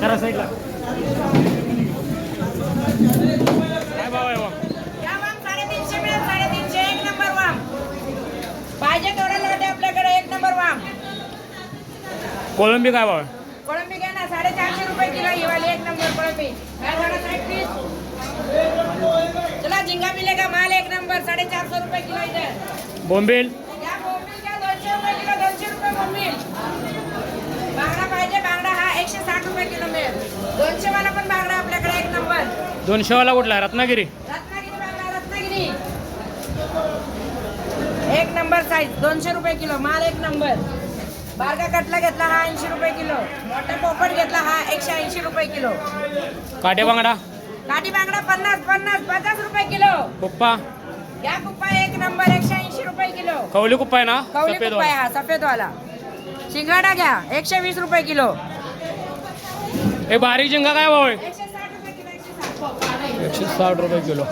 करा साईडला. काय भाव आहे वाम? या वाम 350 मिळेल, 350. एक नंबर वाम. पाहिजे तेवढं लोटे आपल्याकडे. एक नंबर वाम. कोळंबी काय भाव आहे? कोळंबी घ्या ना, 450 रुपये किलो ही वाली. एक नंबर कोळंबी. काय झालं साहेब प्लीज. चला झिंगा मिलेगा माल एक नंबर. 450 रुपये किलो इधर. बोंबील या बोंबील घ्या 200 रुपये किलो. 200 रुपये बोंबील. बांगडा पाहिजे, बांगडा हा 160 रुपये किलो मिळेल. 200 वाला पण बांगडा आपल्याकडे एक नंबर. 200 वाला कुठला आहे? रत्नागिरी. रत्नागिरी बांगडा, रत्नागिरी. एक नंबर साईज. 200 रुपये किलो माल. एक नंबर. बारका कटला घेतला हा 80 रुपये किलो. मोठा पोपट घेतला हा 180 रुपये किलो. काटे बांगडा. काठी बांगडा 50 रुपये किलो. कुप्पा. या कुप्पा एक नंबर 180 रुपये किलो. कवली कुप्पा आहे ना? कवली सफेद कुप्पा आहे वाला. हा सफेद वाला. शिंगाडा घ्या 120 रुपये किलो. हे बारीक झिंगा काय भाव आहे? 160 रुपये किलो. 160. 160 रुपये किलो.